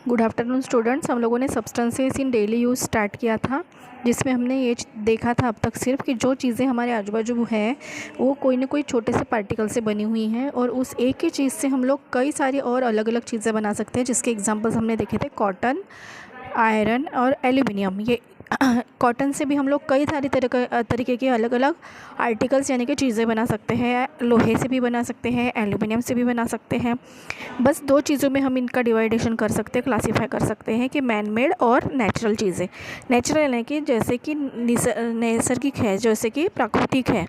Good afternoon students. हम लोगों ने substances in daily use start किया था, जिसमें हमने ये देखा था अब तक सिर्फ कि जो चीज़ें हमारे आजू बाजू हैं वो कोई ना कोई छोटे से पार्टिकल से बनी हुई हैं, और उस एक ही चीज़ से हम लोग कई सारी और अलग अलग चीज़ें बना सकते हैं, जिसके एग्जांपल्स हमने देखे थे कॉटन, आयरन और एल्यूमिनियम। ये कॉटन से भी हम लोग कई सारी तरीके के अलग अलग आर्टिकल्स यानी कि चीज़ें बना सकते हैं। लोहे से भी बना सकते हैं, एल्यूमिनियम से भी बना सकते हैं। बस दो चीज़ों में हम इनका डिवाइडेशन कर सकते हैं, क्लासीफाई कर सकते हैं कि मैन मेड और नेचुरल चीज़ें। नेचुरल यानी कि जैसे कि नैसर्गिक है, जैसे कि प्राकृतिक है,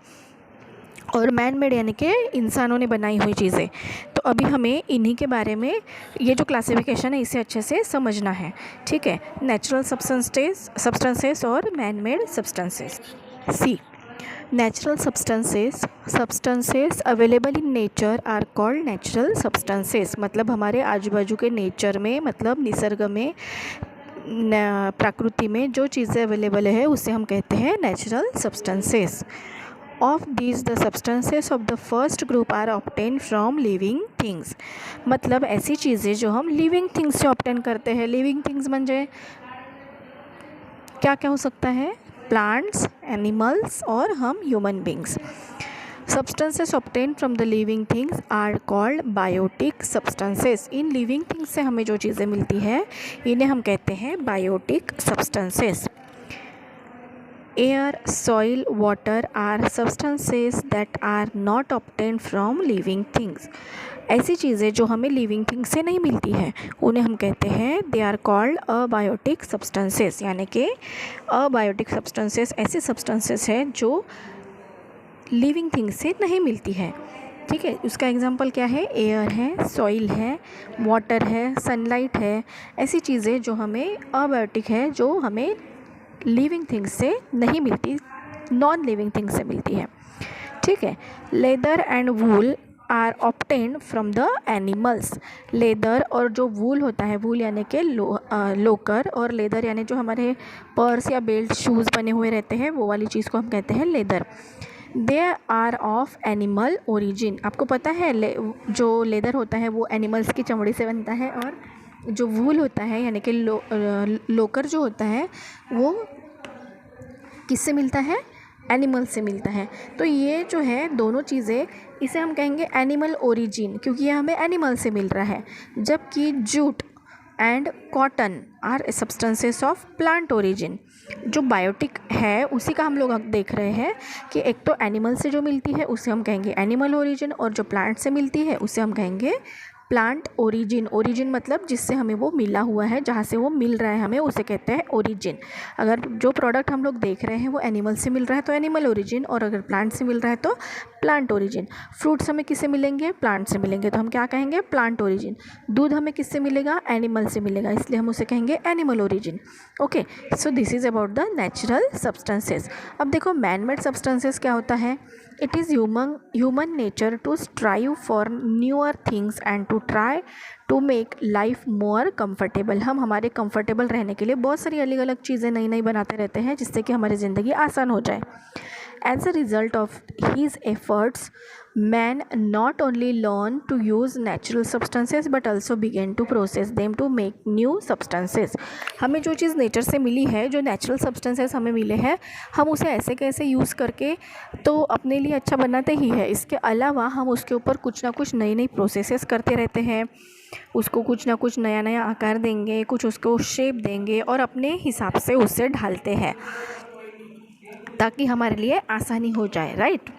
और मैन मेड यानी कि इंसानों ने बनाई हुई चीज़ें। तो अभी हमें इन्हीं के बारे में, ये जो क्लासिफिकेशन है इसे अच्छे से समझना है, ठीक है। नेचुरल सब्सटेंसेस और man made substances. See, natural substances available in nature are called natural substances. मतलब हमारे आजू बाजू के नेचर में, मतलब निसर्ग में, प्रकृति में जो चीज़ें अवेलेबल है उसे हम कहते हैं natural substances. Of these, the substances of the first group are obtained from living things। मतलब ऐसी चीज़ें जो हम लिविंग थिंग्स से ऑब्टेन करते हैं। लिविंग थिंग्स म्हणजे क्या क्या हो सकता है? प्लांट्स, एनिमल्स और हम human beings. Substances obtain from the living things are called biotic substances. इन लिविंग थिंग्स से हमें जो चीज़ें मिलती है इन्हें हम कहते हैं biotic substances. Air, soil, water are substances that are not obtained from living things। ऐसी चीज़ें जो हमें लिविंग थिंग्स से नहीं मिलती है उन्हें हम कहते हैं they are called abiotic substances. यानी कि अबायोटिक सब्सटेंसेस ऐसे सब्सटेंसेस हैं जो लिविंग थिंग्स से नहीं मिलती है, ठीक है। उसका एग्जांपल क्या है? एयर है, सॉइल है, वाटर है, सनलाइट है। ऐसी चीज़ें जो हमें अबायोटिक है, जो हमें लिविंग थिंग्स से नहीं मिलती, नॉन लिविंग थिंग्स से मिलती है, ठीक है। Leather and wool are obtained from the animals. Leather और जो वूल होता है, वूल यानी कि लोकर, और लेदर यानी जो हमारे पर्स या बेल्ट, शूज़ बने हुए रहते हैं, वो वाली चीज़ को हम कहते हैं leather. They are of animal origin. आपको पता है जो लेदर होता है वो एनिमल्स की चमड़ी से बनता है, और जो वूल होता है यानी कि लोकर जो होता है वो किससे मिलता है? एनिमल से मिलता है। तो ये जो है दोनों चीज़ें, इसे हम कहेंगे एनिमल ओरिजिन, क्योंकि ये हमें एनिमल से मिल रहा है। जबकि jute and cotton are substances of plant origin. जो बायोटिक है उसी का हम लोग अब देख रहे हैं कि एक तो एनिमल से जो मिलती है उसे हम कहेंगे एनिमल ओरिजिन, और जो प्लांट से मिलती है उसे हम कहेंगे प्लांट ओरिजिन। ओरिजिन मतलब जिससे हमें वो मिला हुआ है, जहाँ से वो मिल रहा है हमें, उसे कहते हैं ओरिजिन। अगर जो प्रोडक्ट हम लोग देख रहे हैं वो एनिमल से मिल रहा है तो एनिमल ओरिजिन, और अगर प्लांट से मिल रहा है तो प्लांट ओरिजिन। फ्रूट्स हमें किससे मिलेंगे? प्लांट से मिलेंगे, तो हम क्या कहेंगे? Plant origin. दूध हमें किससे मिलेगा? एनिमल से मिलेगा, इसलिए हम उसे कहेंगे animal origin. Okay, so this is about the natural substances. अब देखो मैन मेड सब्सटेंसेस क्या होता है? It is human nature to strive for newer things and to try to make life more comfortable। हम हमारे कंफर्टेबल रहने के लिए बहुत सारी अलग अलग चीज़ें नई नई बनाते रहते हैं, जिससे कि हमारी ज़िंदगी आसान हो जाए। As a result of his efforts, man not only learned to use natural substances but also began to process them to make new substances। हमें जो चीज़ नेचर से मिली है, जो नेचुरल सब्सटेंसेस हमें मिले हैं, हम उसे ऐसे कैसे यूज़ करके तो अपने लिए अच्छा बनाते ही है। इसके अलावा हम उसके ऊपर कुछ ना कुछ नई नई प्रोसेसेस करते रहते हैं, उसको कुछ ना कुछ नया नया आकार देंगे, कुछ उसको शेप देंगे और अपने हिसाब से उसे ढालते हैं ताकि हमारे लिए आसानी हो जाए, right.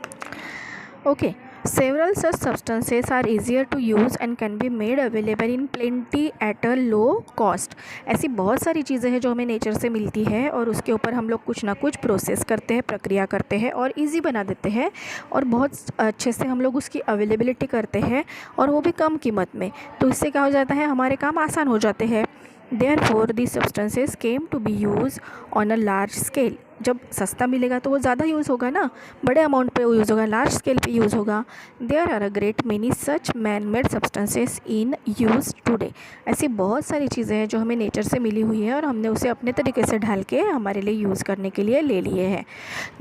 Okay, several such substances are easier to use and can be made available in plenty at a low cost. ऐसी बहुत सारी चीज़ें हैं जो हमें नेचर से मिलती है, और उसके ऊपर हम लोग कुछ ना कुछ प्रोसेस करते हैं, प्रक्रिया करते हैं और ईजी बना देते हैं, और बहुत अच्छे से हम लोग उसकी अवेलेबिलिटी करते हैं, और वो भी कम कीमत में। तो इससे क्या हो जाता है? हमारे काम आसान हो जाते हैं। Therefore, these substances came to be used on a large scale। जब सस्ता मिलेगा तो वो ज़्यादा यूज़ होगा ना, बड़े अमाउंट पे यूज़ होगा, लार्ज स्केल पे यूज़ होगा। There are a great many such man made substances in use today. ऐसी बहुत सारी चीज़ें हैं जो हमें नेचर से मिली हुई है और हमने उसे अपने तरीके से ढाल के हमारे लिए यूज़ करने के लिए ले लिए हैं।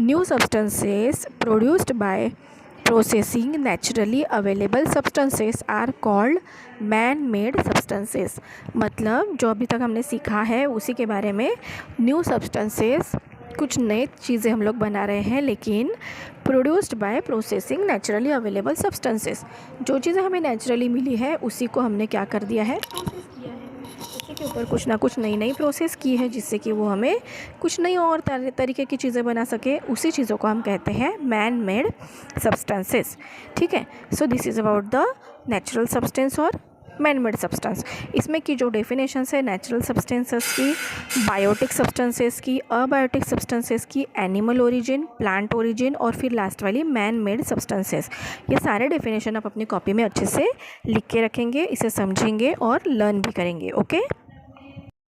New substances processing naturally available substances are called man made substances। मतलब जो अभी तक हमने सीखा है उसी के बारे में, न्यू सब्सटेंसेस, कुछ नए चीज़ें हम लोग बना रहे हैं लेकिन produced by processing naturally available substances. जो चीज़ें हमें नेचुरली मिली है उसी को हमने क्या कर दिया है, प्रोसेस किया है, उसी के ऊपर कुछ ना कुछ नई नई प्रोसेस की है जिससे कि वो हमें कुछ नई और तरीके की चीज़ें बना सके। उसी चीज़ों को हम कहते हैं मैन मेड सब्सटेंसेस। ठीक है, so this is about the natural substance और मैन मेड सब्सटेंस। इसमें की जो डेफिनेशंस है नेचुरल सब्सटेंसेस की, बायोटिक सब्सटेंसेस की, अबायोटिक सब्सटेंसेस की, एनिमल ओरिजिन, प्लांट ओरिजिन और फिर लास्ट वाली मैन मेड सब्सटेंसेस, ये सारे डेफिनेशन आप अपनी कॉपी में अच्छे से लिख के रखेंगे, इसे समझेंगे और लर्न भी करेंगे। ओके।